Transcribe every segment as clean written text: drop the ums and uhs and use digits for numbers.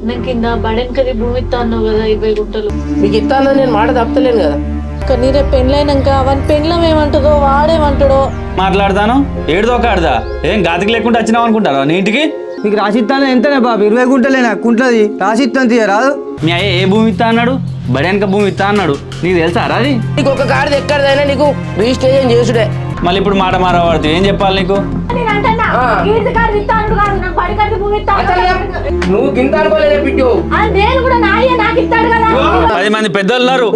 కట్నం కింద బడెన్కది భూమి ఇస్తా అన్నావు కదా 20 గుంటలు. మీకు ఇస్తానని నేను మాట తప్పలేను కదా. కానీ రేపు పెళ్ళైనాక అవన్నీ పెళ్ళం ఏమంటుందో వాడేమంటాడో మాట్లాడతాను. ఏడుదో కాడదా ఏం గాతికి లేకుండా వచ్చినావు అనుకుంటారా నీ ఇంటికి? మీకు రాసిస్తాను ఎంతనే బాబు? 20 గుంటలేనా కుంటది రాసిస్తాను తీయరాదు. మీ అయ్య ఏ భూమి ఇస్తా అన్నాడు? బడెనక భూమి ఇస్తా అన్నాడు. నీకు తెలుసా రాది? నీకు ఒక కార్డు ఎక్కడదైనా నీకు రిజిస్ట్రేషన్ చేసుడే. మళ్ళీ ఇప్పుడు మాట మారవాడుతూ ఏం చెప్పాలి నీకు? నువ్వు గింత అనుకోలేదే బిడ్డు. 10 మంది పెద్దలు ఉన్నారు.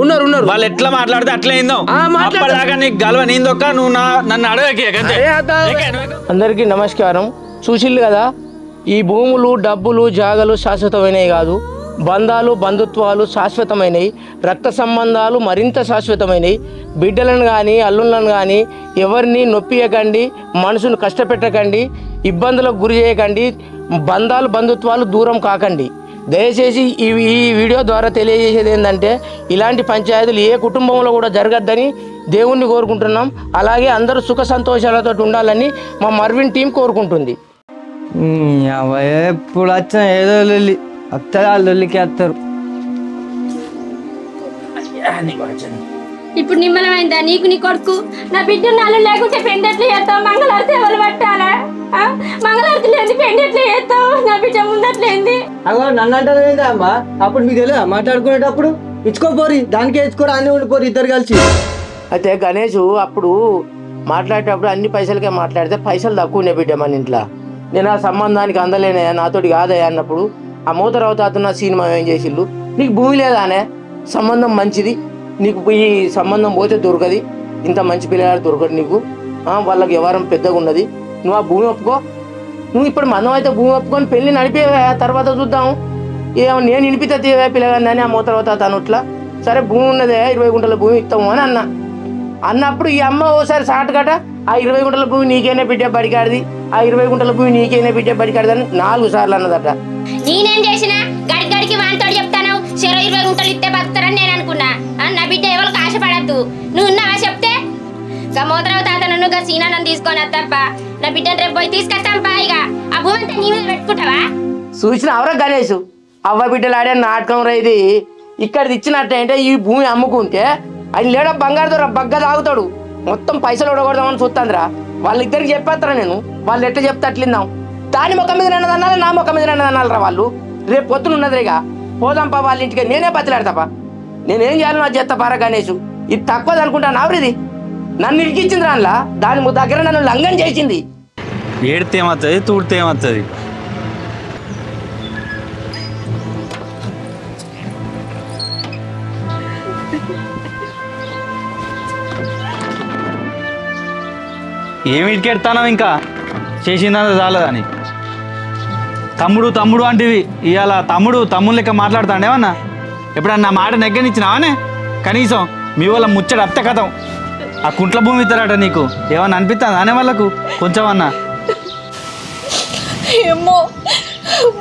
వాళ్ళు ఎట్లా మాట్లాడితే అట్లా ఏందో. అప్పటిదాకా నీకు గలవ నీందొక్క నువ్వు నన్ను అడగకే. అందరికీ నమస్కారం. చూసిల్లు కదా, ఈ భూములు డబ్బులు జాగలు శాశ్వతమైనవి కాదు. బంధాలు బంధుత్వాలు శాశ్వతమైనవి. రక్త సంబంధాలు మరింత శాశ్వతమైనవి. బిడ్డలను కానీ అల్లుళ్ళను కానీ ఎవరిని నొప్పియకండి, మనసును కష్టపెట్టకండి, ఇబ్బందులకు గురి చేయకండి. బంధాలు బంధుత్వాలు దూరం కాకండి. దయచేసి ఈ వీడియో ద్వారా తెలియజేసేది ఏంటంటే ఇలాంటి పంచాయతీలు ఏ కుటుంబంలో కూడా జరగద్దని దేవుణ్ణి కోరుకుంటున్నాం. అలాగే అందరూ సుఖ సంతోషాలతో ఉండాలని మా మర్విన్ టీం కోరుకుంటుంది. ఎప్పుడు వచ్చిన ఏదో లొల్లి అత్తరు, ఆ లొల్లికి వస్తారు. ఇప్పుడు నిమ్మలమైందా నీకు నీ కొడుకు? నా బిడ్డ నాలు లేకుంటే పెండెట్లు చేస్తావు, మంగళారతి ఎవరు పట్టాలా? మంగళారతి లేదు పెండెట్లు చేస్తావు, నా బిడ్డ ముందట్లేంది? అగో నన్ను అంటారా అమ్మా? అప్పుడు మీకు తెలియదా మాట్లాడుకునేటప్పుడు? ఇచ్చుకోపోరి, దానికే ఇచ్చుకోరు, అన్నీ ఉండిపోరు ఇద్దరు కలిసి. అయితే గణేష్ అప్పుడు మాట్లాడేటప్పుడు అన్ని పైసలకే మాట్లాడితే పైసలు తక్కువనే బిడ్డ మన ఇంట్లో. నేను ఆ సంబంధానికి అందలేనే, నాతోటి కాదయ్యా అన్నప్పుడు ఆ మూతరావు తాత నా సినిమా ఏం చేసిళ్ళు, నీకు భూమి లేదానే, సంబంధం మంచిది, నీకు ఈ సంబంధం పోతే దొరకది, ఇంత మంచి పిల్లగాడు దొరకదు నీకు, వాళ్ళకి వ్యవహారం పెద్దగా ఉన్నది, నువ్వు ఆ భూమి ఒప్పుకో. నువ్వు ఇప్పుడు మనం అయితే భూమి ఒప్పుకొని పెళ్ళి నడిపేవా, తర్వాత చూద్దాం, ఏమో నేను వినిపితే తీవే పిల్లగాడిని అని ఆ మూతరావు తాత అనుట్లా. సరే భూమి ఉన్నదే 20 గుంటల భూమి ఇస్తాము అని అన్నప్పుడు ఈ అమ్మ ఓసారి సాటుగట ఆ 20 గుంటల భూమి నీకైనా బిడ్డ బడికాడిది, ఆ 20 గుంటల భూమి నీకైనా బిడ్డ బడికాడిది అని 4 సార్లు అన్నదట. నేనేం చేసినా గడికి వానితో చెప్తాను 20 గుంటలు ఇస్తే బతుకుతారని నేను అనుకున్నా. నా బిడ్డ ఎవరికి ఆశపడద్దు, నువ్వు ఉన్నావా చెప్తే మూతరావు తాత నన్ను సీనాన్ని తీసుకొని వస్తాపా, నా బిడ్డను రేపు పోయి తీసుకొస్తాంపా. ఇక ఆ భూమి అంతా నీ మీద పెట్టుకుంటావా? చూసిన అవరా గణేష్, అవ్వ బిడ్డలు ఆడే నాటకం రైది. ఇక్కడ ఇచ్చినట్టంటే ఈ భూమి అమ్ముకుంటే ఆయన లేడ బంగారు బగ్గ తాగుతాడు, మొత్తం పైసలు ఉడగొడదామని చూస్తాందిరా. వాళ్ళిద్దరికి చెప్పేస్తారా నేను, వాళ్ళు ఎట్లా చెప్తే అట్లిందాం. దాని ముఖం మీద అన్నదన్నాలి, నా ముఖం మీద అన్నదన్నాలరా వాళ్ళు. రేపు పొద్దున ఉన్నదిగా పోదాంపా వాళ్ళ ఇంటికి, నేనే బతిలాడతాపా. నేనేం చేయాలి నా చేస్తా పారా గణేష్. ఇది తక్కువది అనుకుంటాను ఆవిరిది, నన్ను ఇరికిచ్చింది రాన్లా, దాని దగ్గర నన్ను లంఘం చేసింది. ఏడితే ఏమవుతుంది, తూడితే ఏమవుతుంది? ఏమి ఇటుకెడతాను ఇంకా చేసిందంత చాలదని. తమ్ముడు తమ్ముడు అంటివి, ఇవాళ తమ్ముడు లెక్క మాట్లాడతాండేమన్నా? ఎప్పుడన్నా మాట నెగ్గనిచ్చినావానే? కనీసం మీ వాళ్ళ ముచ్చట అత్త కథం. ఆ కుంట్ల భూమి ఇస్తారట నీకు, ఏమన్నా అనిపిస్తుందా అనే వాళ్ళకు కొంచెం అన్నా? ఏమో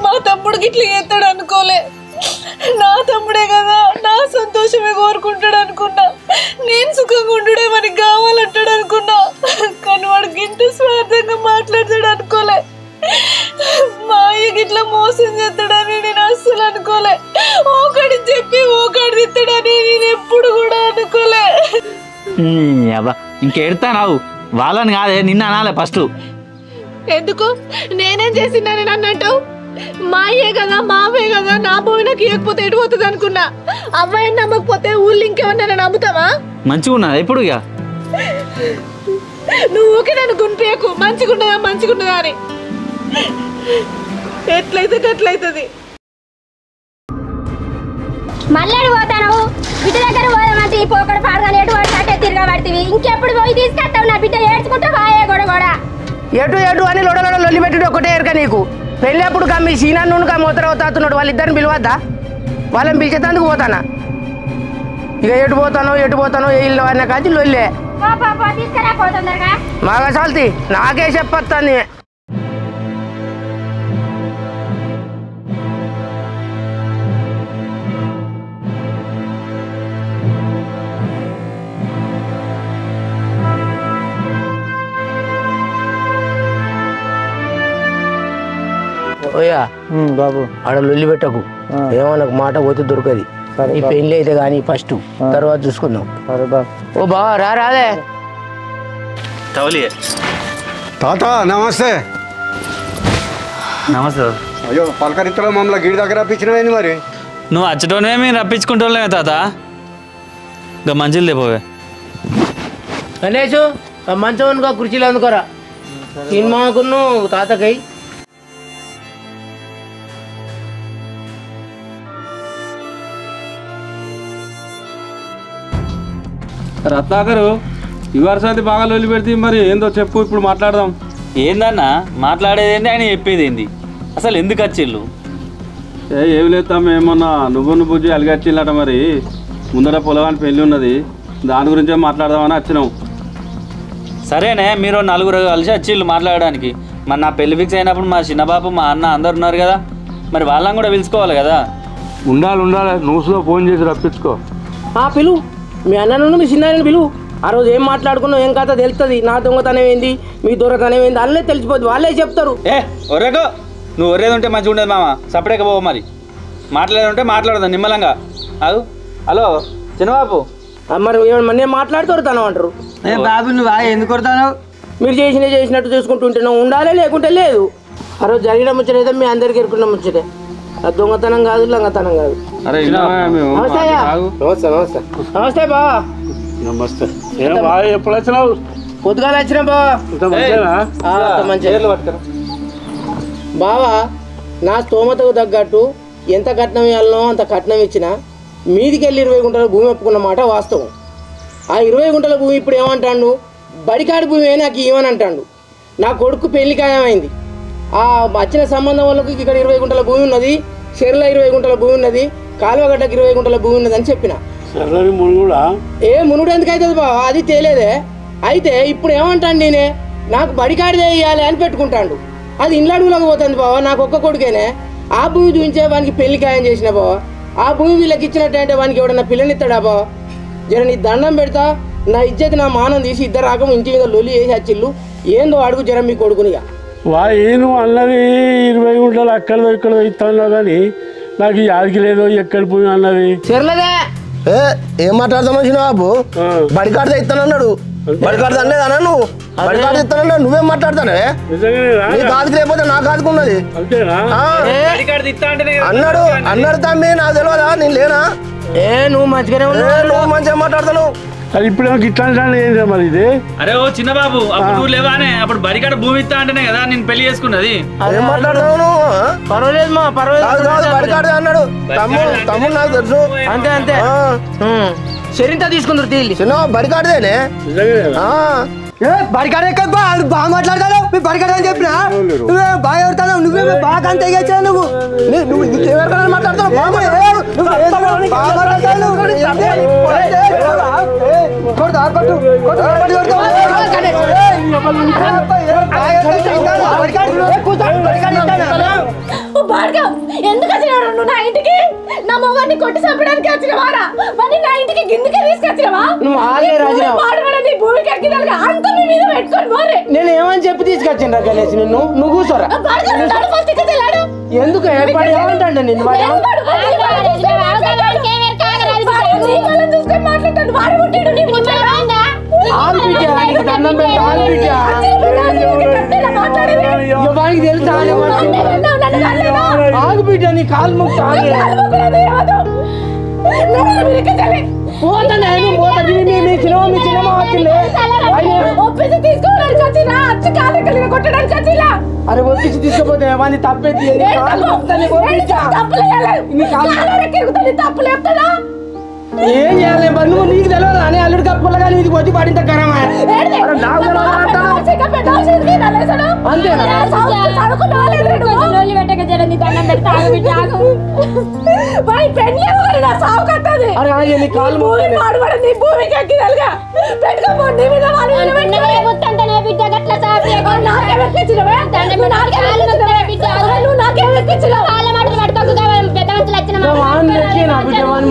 మా తమ్ముడికి ఇట్లా చేస్తాడు అనుకోలే. నా తమ్ముడే కదా, నా సంతోషమే కోరుకుంటాడు అనుకున్నా, నేను సుఖంగా ఉండుడే మనకి కావాలంటాడు అనుకున్నా. కానీ వాడికి ఇంత స్వార్థంగా మాట్లాడతాడు అనుకోలే. మా అయ్యకి ఇట్లా మోసం చేస్తాడని నేను అస్సలు అనుకోలే. ఒకటి చెప్పి ఒకటి తిత్తాడని నేను ఎప్పుడు కూడా అనుకోలే. ఇంకెడతావు వాళ్ళని కాదే, నిన్న అనాలే ఫస్ట్. ఎందుకు నేనేం చేసిందని అన్నట్టు? మా అయ్యే కదా మావే కదా, నా భూమి నాకు ఇవ్వకపోతే ఎటు పోతుంది అనుకున్నా. అమ్మాయిని నమ్మకపోతే ఊళ్ళు ఇంకేమన్నా నమ్ముతావా? మంచిగా ఉన్నదా ఇప్పుడు? ఇక నువ్వు ఓకే నన్ను గుంపేయకు, మంచిగుండదా అని. ఎట్లయితే అట్లయితుంది. మళ్ళీ పోతాను బిడ్డ దగ్గర పోదామంటే ఈ పోకడ పాడగానే ఎటు పడితే తిరగబడుతుంది. ఇంకెప్పుడు పోయి తీసుకొస్తావు? నా బిడ్డ ఏడ్చుకుంటా వాయే కూడా ఎటు అని లొడలొల్లి పెట్టుడు ఒకటే ఎరక నీకు. పెళ్ళప్పుడు కమ్మి సీనాన్ని మూతరావు తాతున్నాడు, వాళ్ళిద్దరిని పిలవద్దా? వాళ్ళని పిలిచేందుకు పోతానా? ఇక ఎటు పోతానో ఏ ఇల్లు అన్న కాంచి లొల్లే మాగా చాల్తి నాకే చెప్పొస్తాను. ఓయా బాబు ఆడ లొల్లి పెట్టకు ఏమన్నా మాట పోతే దొరకది ఈ పెళ్లి అయితే కానీ ఫస్ట్ తర్వాత చూసుకుందాం. సరే బాబు. ఓ బా రాదే తవలియే తాత నమస్తే. నమస్తే. అయ్యో పలకరిత్తలో మమ్మల్ని గిడి దగ్గర రప్పించినవేంది మరి? నువ్వు అచ్చటోనే మేము రప్పించుకుంటోలేమే తాత. ఇంకా మంచిలు తెపోవే. గణేష్ మంచం అనుకో కుర్చీలు అందుకోరా సినిమాకును తాతకై. రత్నాకరు ఈ వర్షాది బాగా లొల్లి పెడితే మరి ఏందో చెప్పు, ఇప్పుడు మాట్లాడదాం. ఏందన్నా మాట్లాడేది ఏంటి, ఆయన చెప్పేది ఏంది, అసలు ఎందుకు వచ్చిళ్ళు? ఏమి లేస్తాం, ఏమన్నా నువ్వు బుజ్జి అలిగచ్చిల్లట. మరి ముందర పొలగాని పెళ్ళి ఉన్నది, దాని గురించే మాట్లాడదామని వచ్చినాం. సరేనే, మీరు నలుగురు కలిసి వచ్చిళ్ళు మాట్లాడడానికి. మరి నా పెళ్లి ఫిక్స్ అయినప్పుడు మా చిన్నబాబు మా అన్న అందరు ఉన్నారు కదా, మరి వాళ్ళని కూడా పిలుచుకోవాలి కదా. ఉండాలి నువ్వులో ఫోన్ చేసి రప్పించుకో. పిలువు మీ అన్నను మీ చిన్నాయనని పిలువు. ఆ రోజు ఏం మాట్లాడుకున్నావు ఏం కథ తెలుస్తుంది. నా దొంగతనం ఏంది మీ దొరతనం ఏంది అల్లే తెలిసిపోద్ది, వాళ్ళే చెప్తారు. ఒరేగో నువ్వు ఒరేది ఉంటే మంచిగా ఉండదు మామ, సపరేట్గా పోవు. మరి మాట్లాడేది ఉంటే మాట్లాడదాం నిమ్మలంగా. అవు హలో చిన్నబాబు, మరి నేను మాట్లాడుతారు తను అంటారు. బాబు నువ్వు ఎందుకు కొడతావు? మీరు చేసినట్టు చూసుకుంటుంటున్నావు, ఉండాలి లేకుంటే లేదు. ఆ రోజు జరిగిన ముచ్చటైతే మీ అందరికి ఎరుకున్న ముచ్చటే, అది దొంగతనం కాదు లంగతనం కాదు. అరే నమస్తే బా. నమస్తే. ఏం బాగా ఎప్పుడు వచ్చినావు? పొద్దుగాల వచ్చినా బావా. నా స్తోమతకు తగ్గట్టు ఎంత కట్నం ఇవ్వాలనో అంత కట్నం ఇచ్చినా మీదికి వెళ్ళి 20 గుంటల భూమి ఒప్పుకున్న మాట వాస్తవం. ఆ 20 గుంటల భూమి ఇప్పుడు ఏమంటాడు, బడికాడి భూమి నాకు ఇవ్వని అంటాడు. నా కొడుకు పెళ్లి ఖాయమైంది. ఆ వచ్చిన సంబంధం వాళ్ళకి ఇక్కడ 20 గుంటల భూమి ఉన్నది, చెరువులో 20 గుంటల భూమి ఉన్నది, కాలువగడ్డకి 20 గుంటల భూమి ఉన్నది అని చెప్పిన. మునుడు ఎందుకు అవుతుంది బావ, అది తేలేదే. అయితే ఇప్పుడు ఏమంటాను నేనే, నాకు బడికాడిదే ఇవ్వాలి అని పెట్టుకుంటాడు. అది ఇండ్లడుగులోకి పోతుంది బావ, నాకు ఒక్క కొడుకేనే. ఆ భూమి చూపించే వానికి పెళ్లి ఖాయం చేసిన బావ. ఆ భూమి వీళ్ళకి ఇచ్చినట్టయితే వానికి ఎవడన్నా పిల్లనిస్తాడా బావ? జర నీ దండం పెడతా, నా ఇజ్జతి నా మానం తీసి ఇద్దరు రాకం ఇంటి మీద లొల్లి చేసి వచ్చిళ్ళు. ఏందో అడుగు జర మీ కొడుకునిగా. ఏను అన్నది 20 గుంటలు అక్కడ ఇక్కడ ఇస్తాను కానీ నాకు యాదికి లేదు ఎక్కడ పోయి అన్నది. సర్లేదే ఏం మాట్లాడతామో బాబు, బడికాడితే ఇస్తానన్నాడు. బడికాడితే అనలేదన్నా నువ్వు? బడికాడితే ఇస్తానన్నా నువ్వేం మాట్లాడతానే? నీ కాదుకు లేకపోతే నా కాదుకున్నది అన్నాడు తమ్మి, నాకు తెలియదా? నేను లేనా? నువ్వు మంచిగానే నువ్వు మంచిగా మాట్లాడతాను. అది ఇప్పుడు నాకు ఇట్లా ఏంటి మరి ఇది? అరే ఓ చిన్న బాబు, అప్పుడు నువ్వు లేవానే, అప్పుడు బరికాడ భూమి ఇస్తా అంటేనే కదా నేను పెళ్లి చేసుకున్నది. ఏం మాట్లాడతావు నువ్వు? పర్వాలేదు మా పర్వాలేదు. బడికాడితే అన్నాడు తమ్ముడు నాకు తెలుసు. అంతే అంతే శరీంత తీసుకుందరు తీలి చిన్న బడికాడితేనే బడికాడ బాగా మాట్లాడతావు. మీ బడికాడ అని చెప్పినా నువ్వే బాగా ఎవరుతావు, నువ్వే బాగా అంత తెగచ్చా. నువ్వు ఎవరికైనా మాట్లాడతావు ఎందుకు వచ్చినావు నువ్వు నా ఇంటికి? నా మొగాన్ని కొట్టి చంపడానికి వచ్చినవారా? మరి నా ఇంటికి గిందుకే తీసుకొచ్చినవా? భూమికి ఎక్కినాలుగా అంత మీ మీద పెట్టుకొని పోరే. నేను ఏమని చెప్పి తీసుకొచ్చిన గణేష్ నిన్ను? నువ్వు కూర్చోరా. ఎందుకు ఏమంటాడు నిన్ను? చూసుకొని మాట్లాడతాడు వాడు పుట్టిడు. తెలుసా ఆగు బిడ్డ, నీ కాలు ముక్కు అరే ఒప్పించి తీసుకుపోతే వాడిని తప్పేది. ఏం చేయాలి మరి? నువ్వు నీకు తెలియదు అని అల్లుడు కప్పులుగా నీకు వచ్చి పడింత కరమా?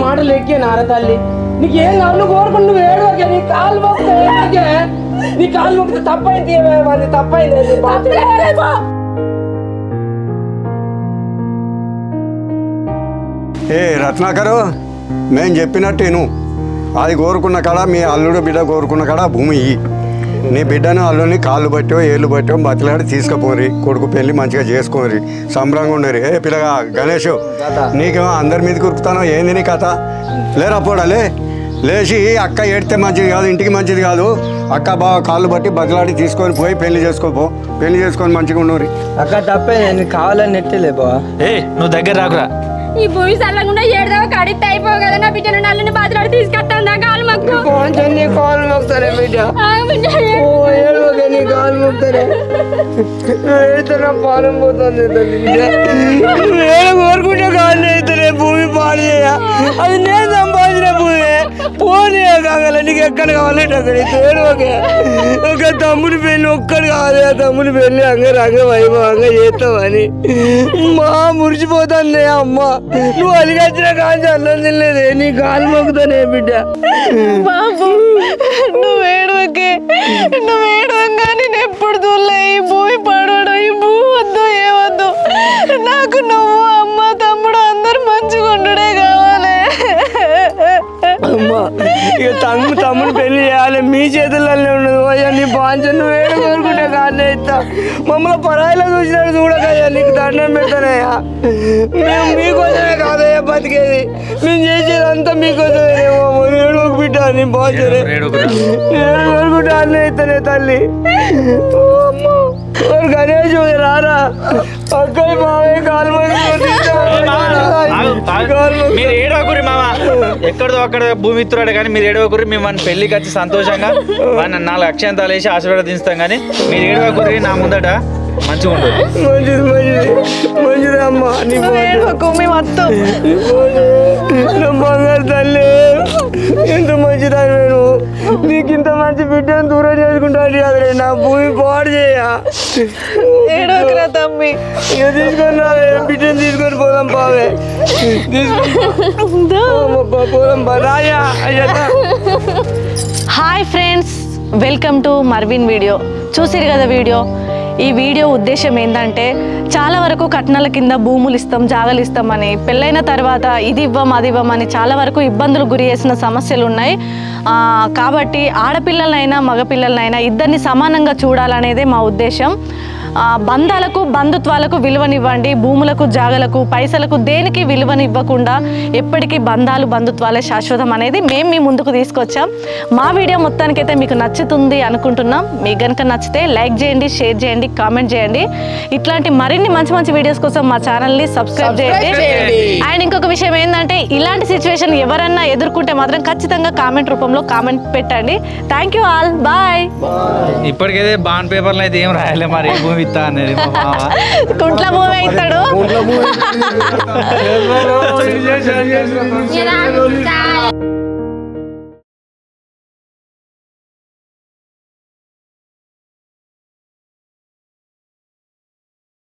మాటలు ఎక్కే నార తల్లి, నీకేం కావాలి కోరుకుని నువ్వు ఏడు. నీ కాలు మొక్కితే నీ కాలు మొక్కితే తప్పైంది, తప్పైంది. ఏ రత్నాకరు మేము చెప్పినట్టేను అది కోరుకున్న కాడ మీ అల్లుడు బిడ్డ కోరుకున్న కాడ భూమి ఇయ్యి. నీ బిడ్డను అల్లుని కాళ్ళు బట్టో ఏళ్ళు బట్టో బతిలాడి తీసుకుపోరి కొడుకు పెళ్ళి మంచిగా చేసుకోరి సంబరంగా ఉండరు. ఏ పిల్లగా గణేష్ నీకేమో అందరి మీద కురుకుతానో ఏంది నీ కథ లేరా పోడాలే లేచి అక్క ఏడితే మంచిది కాదు ఇంటికి మంచిది కాదు. అక్క బాగా కాళ్ళు బట్టి బతిలాడి తీసుకొని పోయి పెళ్లి చేసుకోపో పెళ్లి చేసుకొని మంచిగా ఉండరు. అక్క తప్పే నేను కావాలని నెట్టలే బావా. ఏ నువ్వు దగ్గర రాకురా. ఈ భూమి సల్లకుండా ఏడదావ కడితే అయిపోవు కదా నా బిడ్డను నల్లని బాధలాడి తీసుకొస్తాను దా కాలు మొక్కు నీ కాలు మొక్కుతానే బిడ్డ నీ కాలు మొక్కుతానే ఏడితే నా పాలం పోతుంది కోరుకుంటే కాళ్ళు అవుతానే భూమి పాడు చేయ అది నేను సంపాదించిన భూమి పోనీ కాగల నీకు ఎక్కడ కావాలంటే అక్కడ తేడుకే ఒక తమ్ముడి పెళ్ళి ఒక్కడు కావాలి ఆ తమ్ముడి పెళ్ళి రంగ వైభవంగా చేస్తామని మా మురిసిపోతాను అమ్మ నువ్వు అలిగచ్చిన కాంచి అన్నం తినలేదే నీ కాలు మొక్కుతానే బిడ్డ. బాబు నువ్వు ఏడవగా నేను ఎప్పుడు చూడలే ఈ భూమి పడవడం ఈ భూ వద్దు ఏవద్దు నాకు నువ్వు అమ్మ తమ్ముడు అందరు మంచిగా ఉండుడే కావాలి. అమ్మా ఇక తమ్ముడు పెళ్లి చేయాలి మీ చేతుల్లోనే ఉండదు అయ్యా నీ బాంచ నువ్వు ఏడు కోరుకుంటే కారణం ఇస్తా మమ్మల్ని పరాయిలో చూసినాడు చూడకయ్యా నీకు దండం పెడతానయ్యా. మేము మీకోసమే కాదయ్యా బతికేది మేము చేసేది అంతా మీకోసమేమో ఏడు ఒక బిడ్డ నీ బాంచనే ఏడు కోరుకుంటే అన్న ఇస్తానే తల్లి. గణేష్ రారా అక్కయ్య మావయ్య కాలు మీరు ఏడవకురి మామ ఎక్కడదో అక్కడ భూమి ఇస్తున్నాడు కానీ మీరు ఏడవకురి మేము మన పెళ్లికి వచ్చి సంతోషంగా మన 4 అక్షంతాలు వేసి ఆశీర్వదిస్తాం కానీ మీరు ఏడవకురి నా ముందట మంచిగా ఉంటుంది. మంచిది అమ్మా మేము వస్తాం బంగారు తల్లి ఎంత మంచిదా నేను నీకు ఇంత మంచి బిడ్డను దూరం చేసుకుంటాను అదే నా భూమి పాడు చేయ ఏడవకురా తమ్మి ఇక తీసుకొని బిడ్డను తీసుకొని పోదాం పావే పోదాం రాజా అయ్యా. Hi friends, welcome to Marvin video. చూసిరు కదా వీడియో. ఈ వీడియో ఉద్దేశం ఏంటంటే చాలా వరకు కట్నాల కింద భూములు ఇస్తాం జాగాలు ఇస్తామని పెళ్ళైన తర్వాత ఇది ఇవ్వం అది ఇవ్వమని చాలా వరకు ఇబ్బందులు గురి చేసిన సమస్యలు ఉన్నాయి. కాబట్టి ఆడపిల్లలైనా మగపిల్లలైనా ఇద్దరిని సమానంగా చూడాలనేదే మా ఉద్దేశం. బంధాలకు బంధుత్వాలకు విలువనివ్వండి, భూములకు జాగలకు పైసలకు దేనికి విలువనివ్వకుండా ఎప్పటికీ బంధాలు బంధుత్వాలే శాశ్వతం అనేది మేము మీ ముందుకు తీసుకొచ్చాం. మా వీడియో మొత్తానికైతే మీకు నచ్చుతుంది అనుకుంటున్నాం. మీకు కనుక నచ్చితే లైక్ చేయండి, షేర్ చేయండి, కామెంట్ చేయండి. ఇట్లాంటి మరిన్ని మంచి మంచి వీడియోస్ కోసం మా ఛానల్ని సబ్స్క్రైబ్ చేయండి. అండ్ ఇంకొక విషయం ఏంటంటే ఇలాంటి సిచ్యువేషన్ ఎవరన్నా ఎదుర్కొంటే మాత్రం ఖచ్చితంగా కామెంట్ రూపంలో కామెంట్ పెట్టండి. Thank you all, bye. ఇప్పటికైతే బాండ్ పేపర్లు అయితే ఏం రాయలే మరి భూమి ఇస్తా అనేది కుంట్ల భూమి ఇస్తాడు. Yeah,